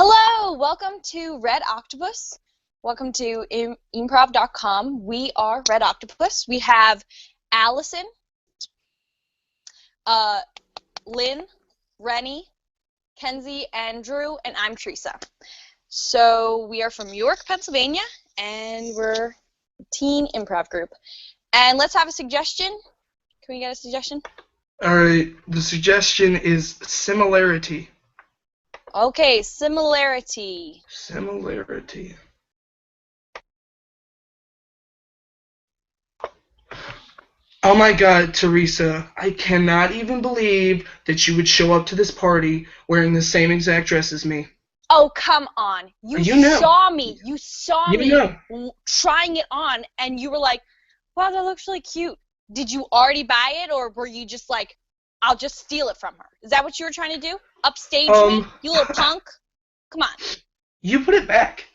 Hello, welcome to Red Octopus. Welcome to improv.com. We are Red Octopus. We have Allison, Lynn, Rennie, Kenzie, and Drew, and I'm Teresa. So we are from York, Pennsylvania, and we're a teen improv group. And let's have a suggestion. Can we get a suggestion? All right, the suggestion is similarity. Okay, similarity. Similarity. Oh my God, Teresa, I cannot even believe that you would show up to this party wearing the same exact dress as me. Oh, come on. You saw me. You saw me trying it on, and you were like, wow, that looks really cute. Did you already buy it, or were you just like, I'll just steal it from her? Is that what you were trying to do? Upstage me? You little punk? Come on. You put it back,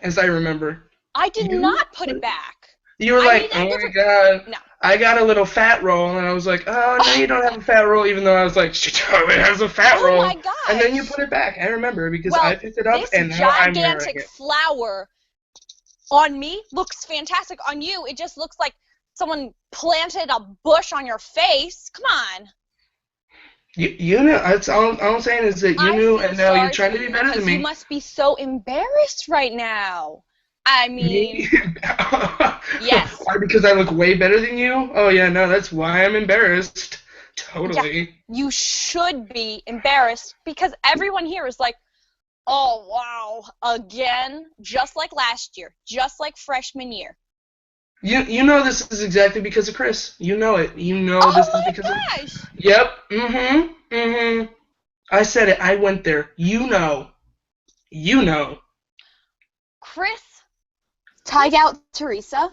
as I remember. I did not put it back. You were like, oh my God, no. I got a little fat roll, and I was like, oh, no, you don't have a fat roll, even though I was like, she totally has a fat roll. Oh my God. And then you put it back. I remember, because I picked it up, and now I'm wearing it. This gigantic flower on me looks fantastic. On you, it just looks like someone planted a bush on your face. Come on. You know, that's all I'm saying is that you knew, and now you're trying to be better than me. You must be so embarrassed right now. I mean, yes. Why? Because I look way better than you? Oh yeah, no, that's why I'm embarrassed. Totally. Yeah, you should be embarrassed because everyone here is like, oh wow, again, just like last year, just like freshman year. You know this is exactly because of Chris. You know it. You know this is because of. Yep. I said it. I went there. You know. You know. Chris tied out Teresa.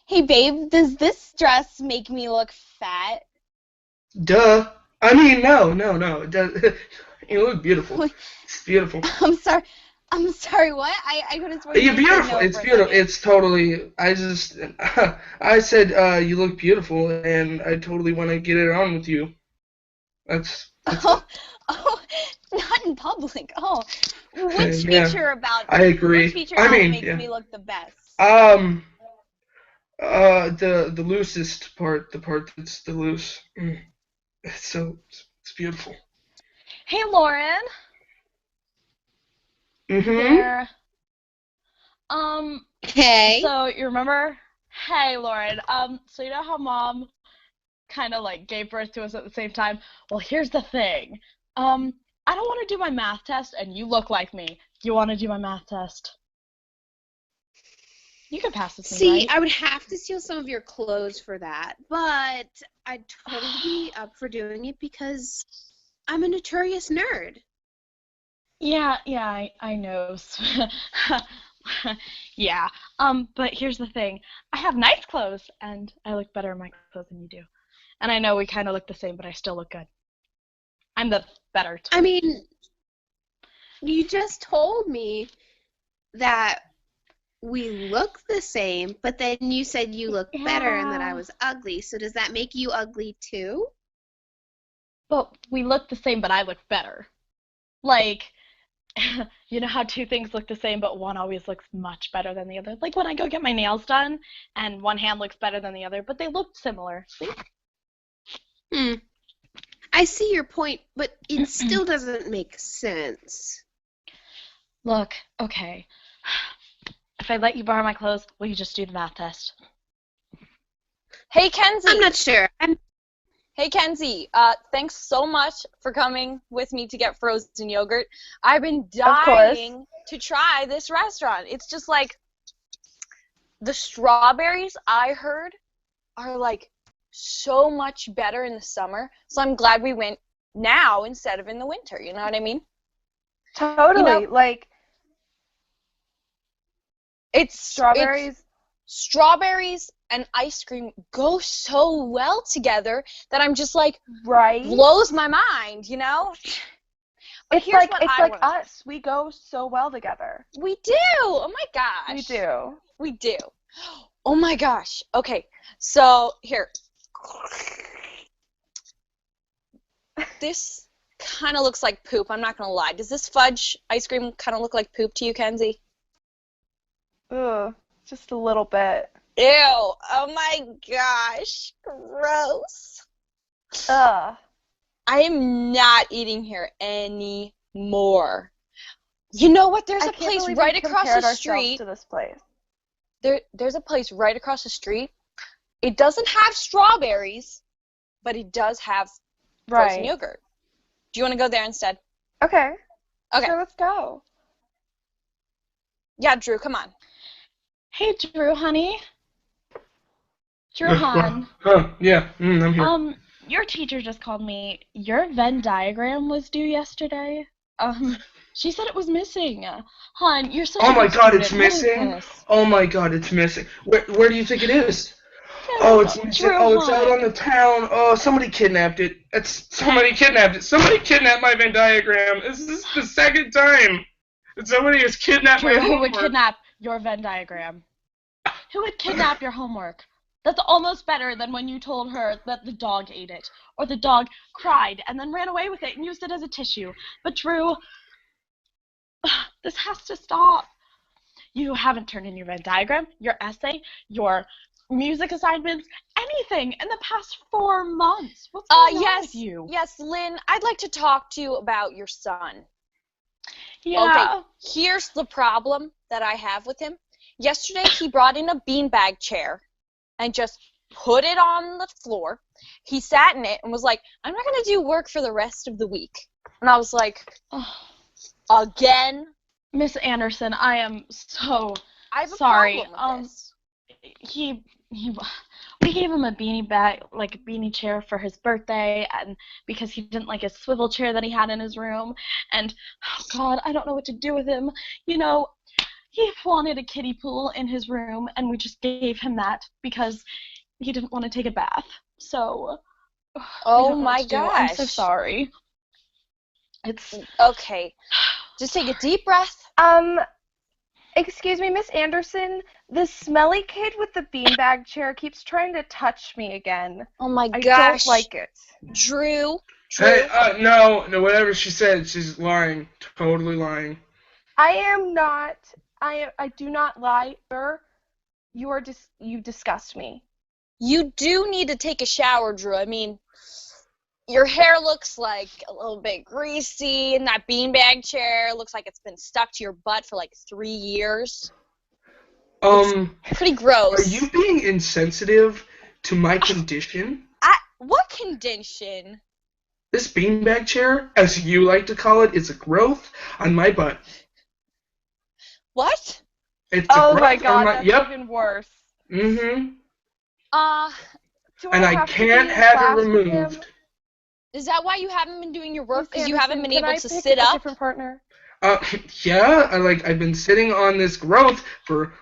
Hey babe, does this dress make me look fat? Duh. I mean, no. It does. You look beautiful. It's beautiful. I'm sorry, what? I couldn't swear. You're beautiful. It's beautiful. It's totally. I said you look beautiful, and I totally want to get it on with you. That's oh, not in public. Oh, which feature about? I agree. Which feature makes me look the best? The loosest part, the part that's the loose. It's beautiful. Hey, Lauren. There. Hey. So you remember? Hey, Lauren. So you know how Mom kind of like gave birth to us at the same time? Well, here's the thing. I don't want to do my math test, and you look like me. Do you want to do my math test? You can pass this. See, right? I would have to steal some of your clothes for that, but I'd totally be up for doing it because I'm a notorious nerd. Yeah, I know. Yeah. But here's the thing. I have nice clothes, and I look better in my clothes than you do. And I know we kind of look the same, but I still look good. I'm the better twin. I mean, you just told me that we look the same, but then you said you look better and that I was ugly. So does that make you ugly too? Well, we look the same, but I look better. Like, you know how two things look the same, but one always looks much better than the other? Like when I go get my nails done, and one hand looks better than the other, but they look similar. See? I see your point, but it still doesn't make sense. Look, okay. If I let you borrow my clothes, will you just do the math test? Hey, Kenzie. I'm not sure. Hey, Kenzie. Thanks so much for coming with me to get frozen yogurt. I've been dying to try this restaurant. It's just like the strawberries I heard are like so much better in the summer. So I'm glad we went now instead of in the winter. You know what I mean? Totally. You know, like it's strawberries and ice cream go so well together that I'm just like, blows my mind, you know? But it's like us. We go so well together. We do. Oh my gosh. We do. Oh my gosh. Okay. So here. This kind of looks like poop. I'm not going to lie. Does this fudge ice cream kind of look like poop to you, Kenzie? Ugh, just a little bit. Ew. Oh, my gosh. Gross. Ugh. I am not eating here anymore. You know what? There's a place right across the street. To this place. There's a place right across the street. It doesn't have strawberries, but it does have frozen yogurt. Do you want to go there instead? Okay. Okay. Sure, let's go. Yeah, Drew, come on. Hey, Drew, honey. Drew, hon. Yeah, I'm here. Your teacher just called me. Your Venn diagram was due yesterday. She said it was missing. Hon, you're such a good God, student. it's missing? Oh my God, it's missing. Where do you think it is? It's missing. It's out on the town. Somebody kidnapped it. Somebody kidnapped it. Somebody kidnapped my Venn diagram. This is the second time that somebody has kidnapped my homework. Who would kidnap your Venn diagram? Who would kidnap your homework? That's almost better than when you told her that the dog ate it, or the dog cried and then ran away with it and used it as a tissue. But Drew, this has to stop. You haven't turned in your Venn diagram, your essay, your music assignments, anything in the past 4 months. What's going on with you? Yes, Lynn, I'd like to talk to you about your son. Yeah. Okay, here's the problem that I have with him. Yesterday, he brought in a beanbag chair and just put it on the floor. He sat in it and was like, I'm not going to do work for the rest of the week. And I was like, again? Miss Anderson, I am so I have a sorry. problem with this. We gave him a beanie bag, like a beanie chair for his birthday, and because he didn't like his swivel chair that he had in his room, and oh God, I don't know what to do with him. You know, he wanted a kiddie pool in his room, and we just gave him that because he didn't want to take a bath. So, oh my gosh, I'm so sorry. It's okay. Just take a deep breath. Excuse me, Miss Anderson. The smelly kid with the beanbag chair keeps trying to touch me again. Oh my gosh. I don't like it. Drew. Hey, no, whatever she said, she's lying. Totally lying. I am not. I do not lie, sir. You disgust me. You do need to take a shower, Drew. I mean, your hair looks like a little bit greasy, and that beanbag chair looks like it's been stuck to your butt for like 3 years. It's pretty gross. Are you being insensitive to my condition? What condition? This beanbag chair, as you like to call it, is a growth on my butt. What? It's oh my God, that's even worse. Mm-hmm. And I can't have it removed. Is that why you haven't been doing your work? Because you Anderson, haven't been able to pick sit a up? Different partner? Yeah. I've been sitting on this growth for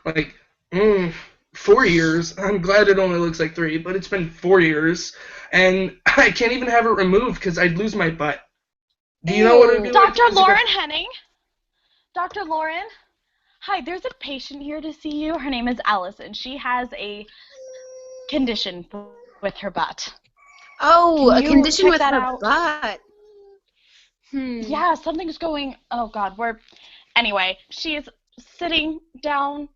4 years. I'm glad it only looks like 3, but it's been 4 years, and I can't even have it removed because I'd lose my butt. Do you know what it'd be like? Dr. Lauren Henning. Dr. Lauren. Hi, there's a patient here to see you. Her name is Allison. She has a condition with her butt. Oh, a condition with her out? butt. Yeah, something's going. Oh God, Anyway, she is sitting down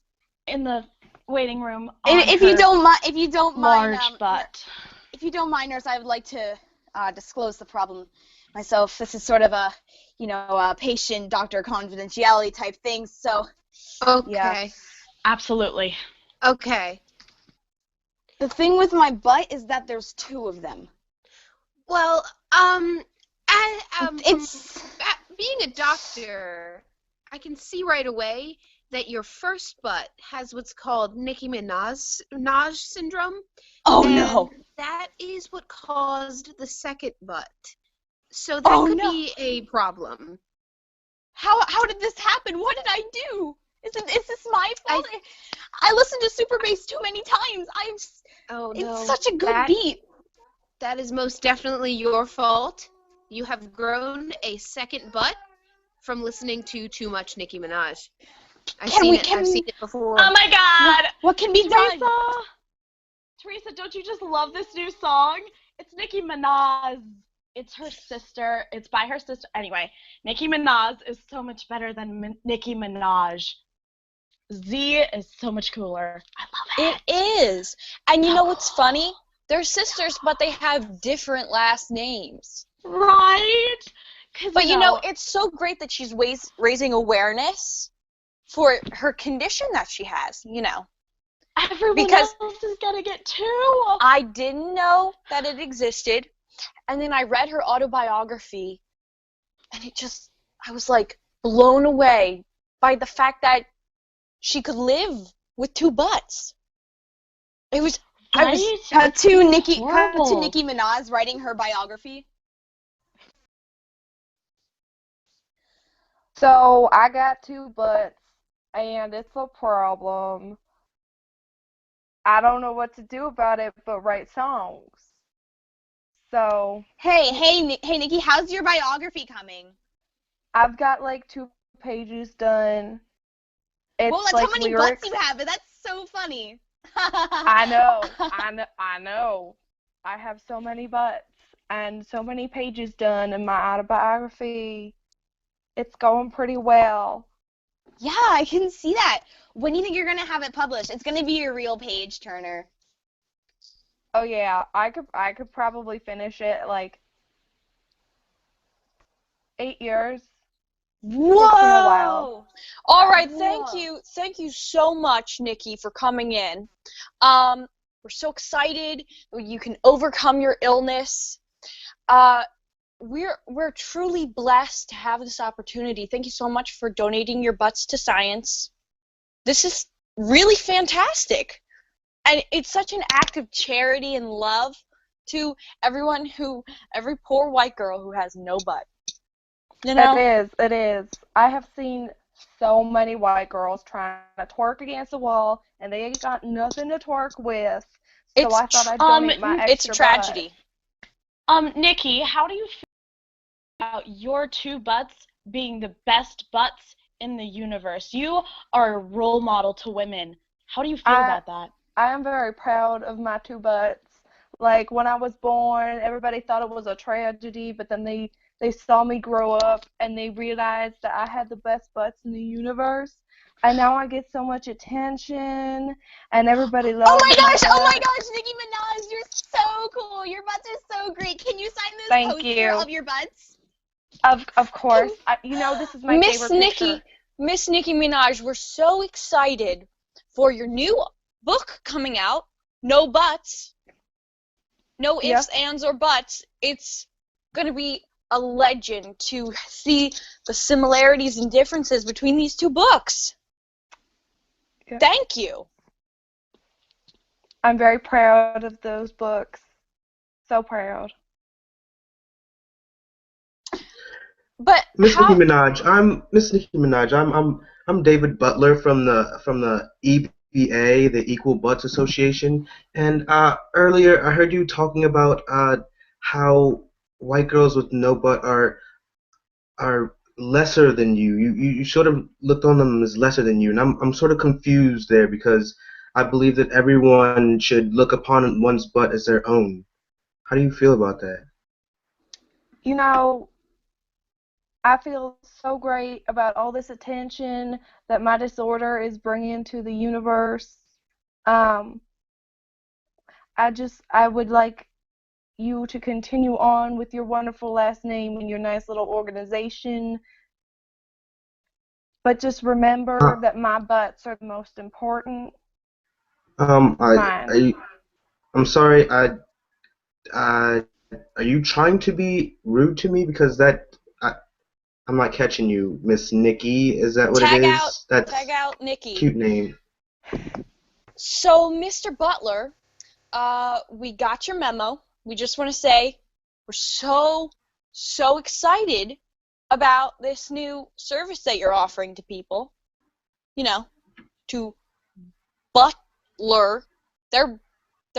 in the waiting room. If you don't mind, large butt. If you don't mind, nurse, I would like to disclose the problem myself. This is sort of a patient-doctor confidentiality type thing. So. Okay. Yeah. Absolutely. Okay. The thing with my butt is that there's 2 of them. Well, it's being a doctor, I can see right away that your first butt has what's called Nicki Minaj syndrome. Oh and no. That is what caused the second butt. So that could be a problem. How did this happen? What did I do? Is this my fault? I listened to Super Bass too many times. It's such a good beat. That is most definitely your fault. You have grown a second butt from listening to too much Nicki Minaj. I've seen it before. Oh my God! What can be done? Teresa, don't you just love this new song? It's Nicki Minaj. It's her sister. It's by her sister. Anyway, Nicki Minaj is so much better than Nicki Minaj. Z is so much cooler. I love it. It is. And you know what's funny? They're sisters, but they have different last names. Right? But you know, it's so great that she's raising awareness for her condition that she has, you know. Everyone else is gonna get too. I didn't know that it existed, and then I read her autobiography, and I was like blown away by the fact that she could live with 2 butts. Cut to Nicki Minaj writing her biography. So I got 2 butts, and it's a problem. I don't know what to do about it but write songs. So Hey, Nikki, how's your biography coming? I've got like 2 pages done. It's well, that's like how many lyrics. butts you have, but that's so funny. I know. I have so many butts and so many pages done in my autobiography. It's going pretty well. Yeah, I can see that. When do you think you're gonna have it published? It's gonna be your real page turner. Oh yeah, I could probably finish it like 8 years. Whoa! All right, thank you so much, Nikki, for coming in. We're so excited you can overcome your illness. We're truly blessed to have this opportunity. Thank you so much for donating your butts to science. This is really fantastic, and it's such an act of charity and love to every poor white girl who has no butt. You know? It is. I have seen so many white girls trying to twerk against the wall, and they ain't got nothing to twerk with. So I thought I'd donate my extra It's a tragedy. Nikki, how do you feel about your 2 butts being the best butts in the universe? You are a role model to women. How do you feel about that? I am very proud of my 2 butts. Like, when I was born, everybody thought it was a tragedy, but then they saw me grow up, and they realized that I had the best butts in the universe. And now I get so much attention, and everybody loves Oh my gosh, butts. Nicki Minaj, you're so cool. Your butts are so great. Can you sign this poster of your butts? Of course. This is my favorite picture. Miss Nicki Minaj, we're so excited for your new book coming out, No Butts. No ifs, ands, or buts. It's going to be a legend to see the similarities and differences between these 2 books. Yeah. Thank you. I'm very proud of those books. So proud. But Miss Nicki Minaj, I'm David Butler from the EBA, the Equal Butts Association, and earlier I heard you talking about how white girls with no butt are lesser than you. You sort of looked on them as lesser than you, and I'm sort of confused there because I believe that everyone should look upon one's butt as their own. How do you feel about that? You know, I feel so great about all this attention that my disorder is bringing to the universe. I would like you to continue on with your wonderful last name and your nice little organization. But just remember that my butts are the most important. I'm sorry. Are you trying to be rude to me? Because I'm not catching you, Miss Nikki. Is that what it is? Tag out Nikki. Cute name. So, Mr. Butler, we got your memo. We just want to say we're so excited about this new service that you're offering to people. You know, to butler their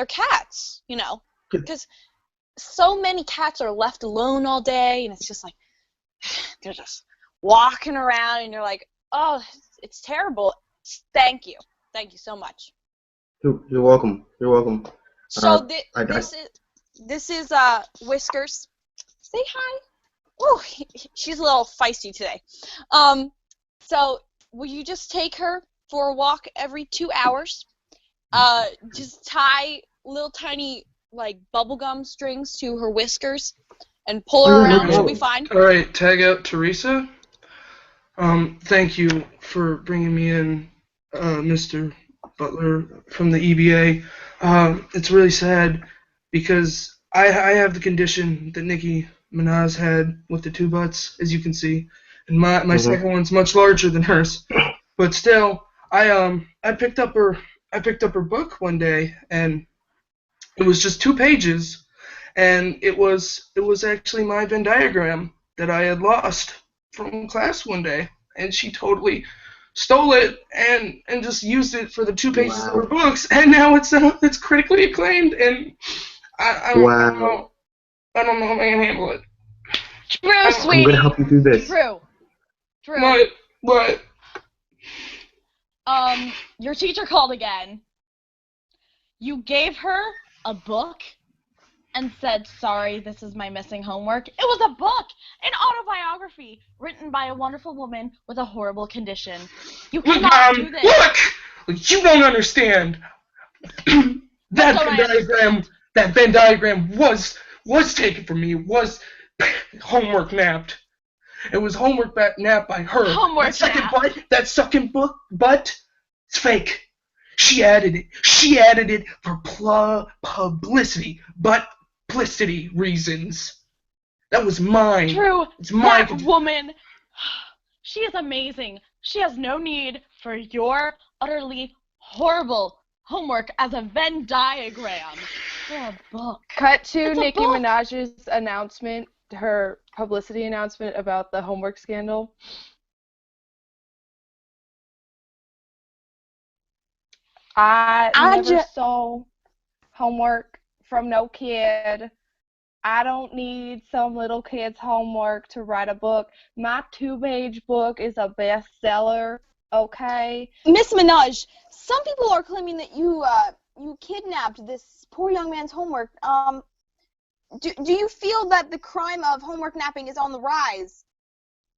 cats. You know, because so many cats are left alone all day, and it's just like they're just walking around, and you're like, oh, it's terrible. Thank you so much. You're welcome. So this is Whiskers. Say hi. Oh, she's a little feisty today. So will you just take her for a walk every 2 hours? Just tie little tiny, like, bubblegum strings to her whiskers and pull her around. She'll be fine. All right, tag out Teresa. Thank you for bringing me in, Mr. Butler from the EBA. It's really sad because I have the condition that Nicki Minaj had with the 2 butts, as you can see, and my second one's much larger than hers. But still, I picked up her book one day, and it was just 2 pages, and it was actually my Venn diagram that I had lost from class one day, and she totally stole it and just used it for the 2 pages of her books, and now it's critically acclaimed, and I don't know if I can handle it. Drew, sweetie. I'm gonna help you through this. Drew. What? Your teacher called again. You gave her a book and said, sorry, this is my missing homework. It was a book, an autobiography, written by a wonderful woman with a horrible condition. You cannot do this. Look! You don't understand. That Venn diagram was taken from me. It was homework napped. It was homework napped by her. That second butt, it's fake. She added it for publicity reasons. That was mine. True. It's mine. That woman, she is amazing. She has no need for your utterly horrible homework as a Venn diagram. For a book. Cut to Nicki Minaj's announcement, her publicity announcement about the homework scandal. I never saw homework from no kid. I don't need some little kid's homework to write a book. My 2-page book is a bestseller, okay? Miss Minaj, some people are claiming that you kidnapped this poor young man's homework. Do you feel that the crime of homework napping is on the rise?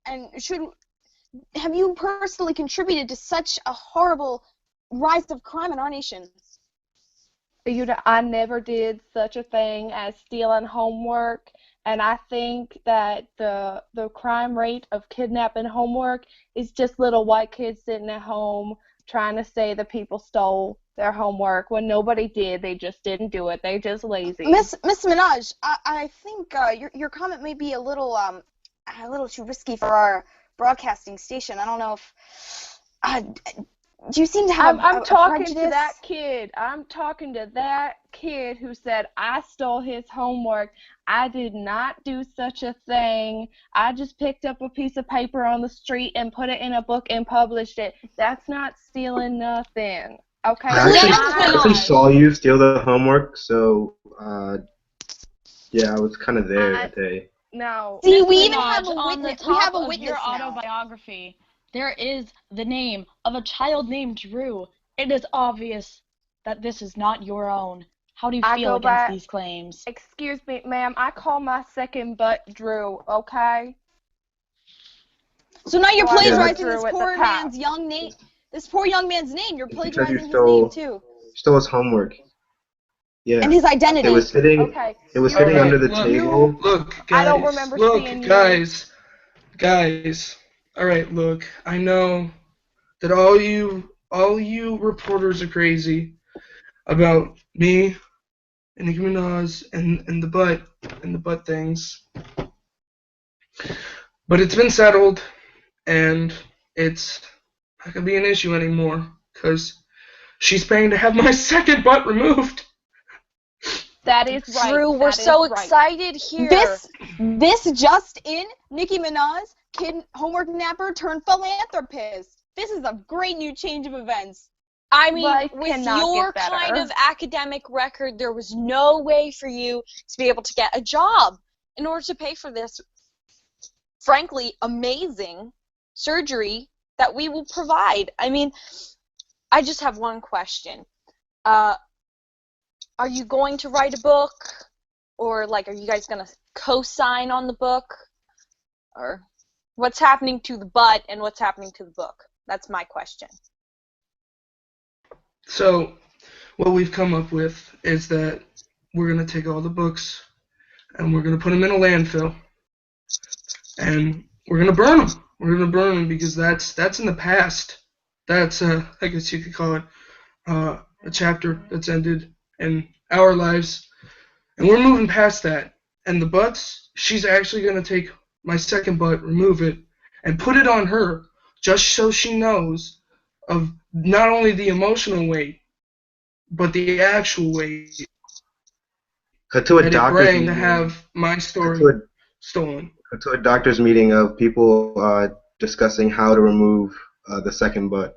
And have you personally contributed to such a horrible rise of crime in our nation? I never did such a thing as stealing homework, and I think that the crime rate of kidnapping homework is just little white kids sitting at home trying to say that people stole their homework when nobody did. They just didn't do it. They just lazy. Miss Minaj, I think your comment may be a little too risky for our broadcasting station. I don't know if do you seem to have I'm a talking prejudice? to that kid. I'm talking to that kid who said I stole his homework. I did not do such a thing. I just picked up a piece of paper on the street and put it in a book and published it. That's not stealing nothing. Okay. I actually saw you steal the homework, so yeah, I was kind of there that day. No. See, we even have a witness. We have a of witness your now. autobiography. There is the name of a child named Drew. It is obvious that this is not your own. How do you feel against these claims? Excuse me, ma'am. I call my second butt Drew, okay? So now you're plagiarizing this poor man's young name. This poor young man's name. You're plagiarizing his name too. Stole his homework. Yeah. And his identity. It was sitting. Okay. It was sitting under the table. Look, guys. I don't remember seeing you. Guys. All right, look. I know that all you reporters are crazy about me and Nicki Minaj and the butt things. But it's been settled, and it's not gonna be an issue anymore because she's paying to have my second butt removed. That is right. Drew, we're so excited here. This just in, Nicki Minaj, kid homework napper turned philanthropist. This is a great new change of events. I mean, with your kind of academic record, there was no way for you to be able to get a job in order to pay for this, frankly, amazing surgery that we will provide. I mean, I just have one question. Are you going to write a book? Or, like, are you guys going to cosign on the book? Or what's happening to the butt and what's happening to the book? That's my question. So, what we've come up with is that we're going to take all the books and we're going to put them in a landfill and we're going to burn them. We're going to burn them because that's in the past. That's, I guess you could call it a chapter that's ended in our lives. And we're moving past that. And the butts, she's actually going to take my second butt, remove it, and put it on her just so she knows of not only the emotional weight, but the actual weight Cut to a that it doctor's brings meeting. to have my story stolen. Cut to a doctor's meeting of people discussing how to remove the second butt.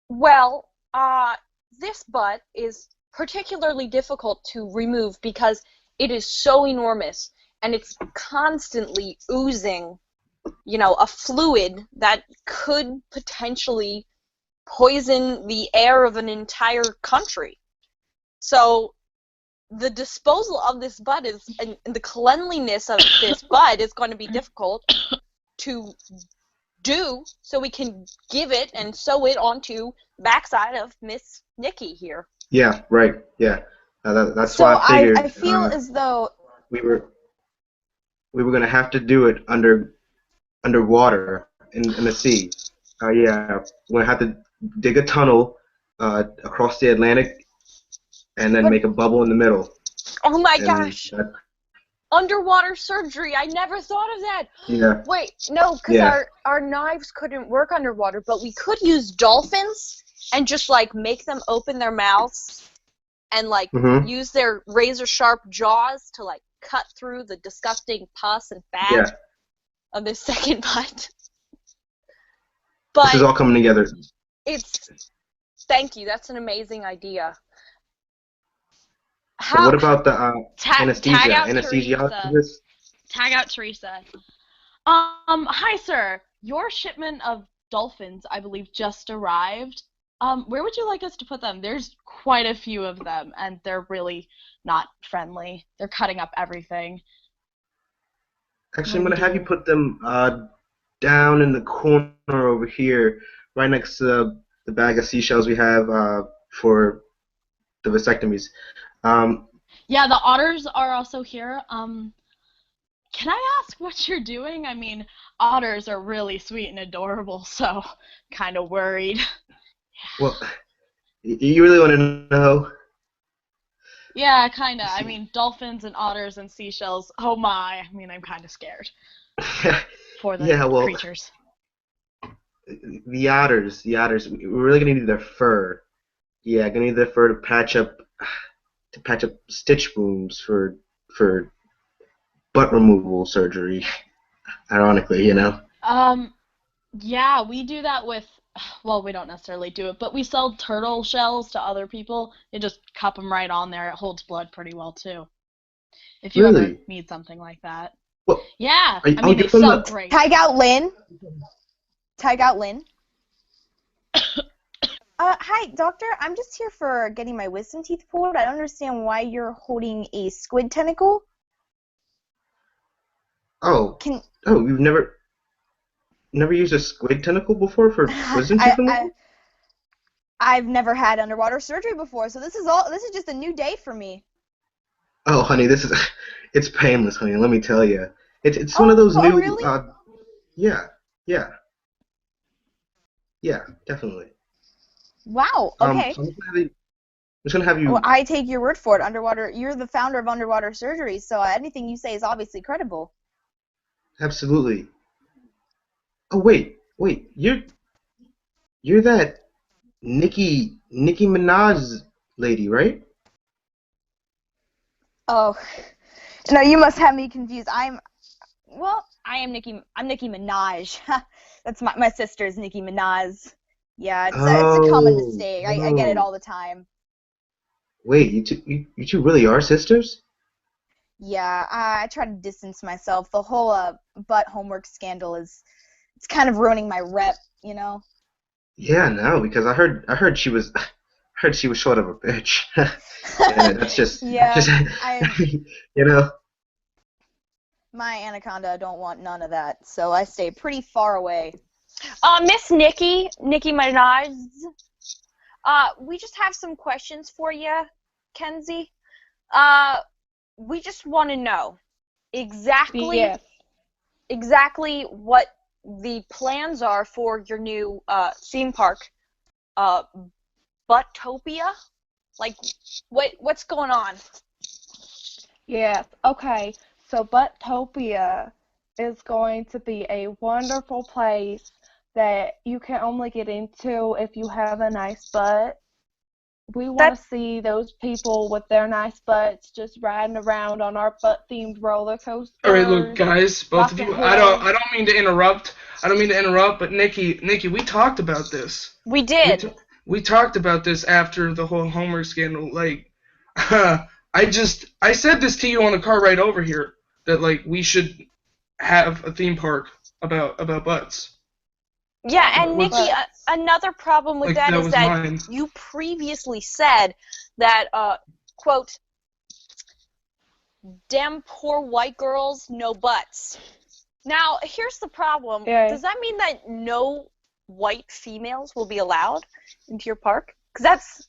Well, this butt is particularly difficult to remove because it is so enormous and it's constantly oozing, a fluid that could potentially poison the air of an entire country. So the disposal of this butt and the cleanliness of this butt is going to be difficult to do, so we can give it and sew it onto the backside of Miss Nikki here. Yeah, right. Yeah, that's So why I figured. I feel as though we were gonna have to do it underwater in the sea. Yeah, we're gonna have to dig a tunnel across the Atlantic, and then make a bubble in the middle. Oh my gosh! Underwater surgery. I never thought of that. Yeah. Wait, no, because our knives couldn't work underwater, but we could use dolphins and just make them open their mouths and use their razor sharp jaws to cut through the disgusting pus and fat of this second butt. But this is all coming together. Thank you. That's an amazing idea. So what about the anesthesia? Anesthesiologist? Tag out Teresa. Hi, sir. Your shipment of dolphins, I believe, just arrived. Where would you like us to put them? There's quite a few of them, and they're really not friendly. They're cutting up everything. Actually, I'm going to have you put them down in the corner over here, right next to the bag of seashells we have for the vasectomies. Yeah, the otters are also here. Can I ask what you're doing? I mean, otters are really sweet and adorable, so kind of worried. Well, you really want to know? Yeah, kind of. I mean, dolphins and otters and seashells, oh my. I mean, I'm kind of scared for the creatures. The otters, we're really going to need their fur. Yeah, going to need their fur to patch up stitch wounds for butt removal surgery. Ironically, Yeah, we do that with. Well, we don't necessarily do it, but we sell turtle shells to other people. You just cup them right on there. It holds blood pretty well too. If you ever need something like that. Well, yeah, I mean they sell great. Tag out Lynn. Hi, doctor. I'm just here for getting my wisdom teeth pulled. I don't understand why you're holding a squid tentacle. Oh. You've never used a squid tentacle before for wisdom teeth removal? I've never had underwater surgery before, so this is just a new day for me. Oh, honey, it's painless, honey. Let me tell you, it's one of those new. Really? Yeah, definitely. Wow. Okay. So I'm just gonna have you. Well, I take your word for it. You're the founder of underwater surgery, so anything you say is obviously credible. Absolutely. Oh wait, you're that Nicki Minaj lady, right? Oh, no, you must have me confused. I'm Nicki Minaj. That's my sister's Nicki Minaj. Yeah, it's a common mistake. I get it all the time. Wait, you two really are sisters? Yeah, I try to distance myself. The whole butt homework scandal it's kind of ruining my rep, Yeah, no, because I heard she was heard she was sort of a bitch. And that's just, Yeah, you know. My anaconda don't want none of that, so I stay pretty far away. Miss Nicki Minaj, we just have some questions for you, Kenzie. We just want to know exactly what the plans are for your new theme park, Buttopia. Like, what's going on? Yes. Okay. So Buttopia is going to be a wonderful place that you can only get into if you have a nice butt. We want to see those people with their nice butts just riding around on our butt-themed roller coaster. All right, look, guys, both of you. I don't mean to interrupt. But Nikki, we talked about this. We did. We talked about this after the whole Homer scandal. Like, I said this to you on the car ride over here that like we should have a theme park about butts. Yeah, and Nikki, another problem with that is that mine. You previously said that, quote, "Damn poor white girls, no butts." Now, here's the problem. Yeah. Does that mean that no white females will be allowed into your park? Because that's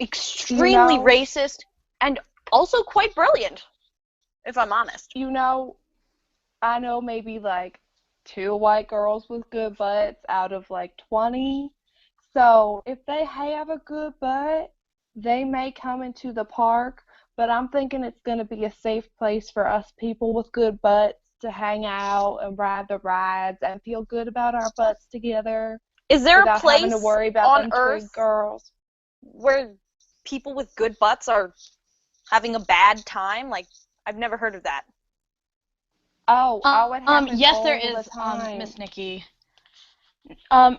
extremely racist and also quite brilliant, if I'm honest. I know maybe like 2 white girls with good butts out of like 20. So if they have a good butt, they may come into the park, but I'm thinking it's going to be a safe place for us people with good butts to hang out and ride the rides and feel good about our butts together. Is there a place having to worry about on them Earth girls where people with good butts are having a bad time? Like, I've never heard of that. Oh, it happens yes, all there the is, time. Miss Nikki.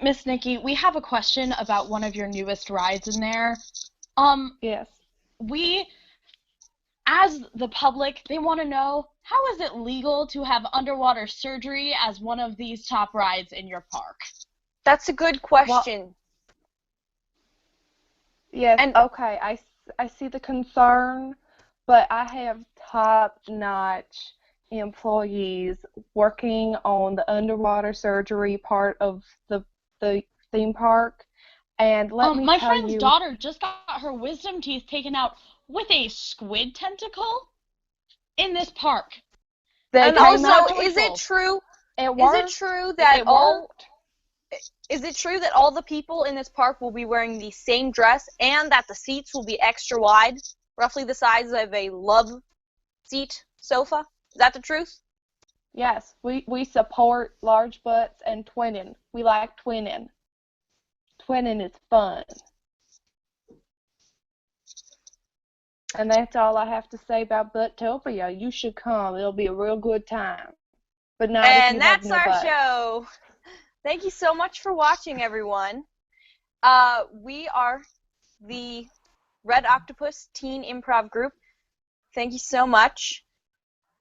Miss Nikki, we have a question about one of your newest rides in there. Yes. We, as the public, they want to know, how is it legal to have underwater surgery as one of these top rides in your park? That's a good question. Well, yes, okay, I see the concern, but I have top-notch employees working on the underwater surgery part of the theme park, and let me my tell friend's you, daughter just got her wisdom teeth taken out with a squid tentacle in this park. And also, is it true? It worked. Is it true that Is it true that all the people in this park will be wearing the same dress and that the seats will be extra wide, roughly the size of a love seat sofa? Is that the truth? Yes, we support large butts and twinning. We like twinning. Twinning is fun. And that's all I have to say about Buttopia. You should come. It'll be a real good time. But not if you have no butt. And that's our show. Thank you so much for watching, everyone. We are the Red Octopus Teen Improv Group. Thank you so much.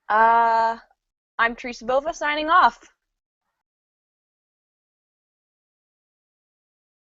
I'm Teresa Bova signing off.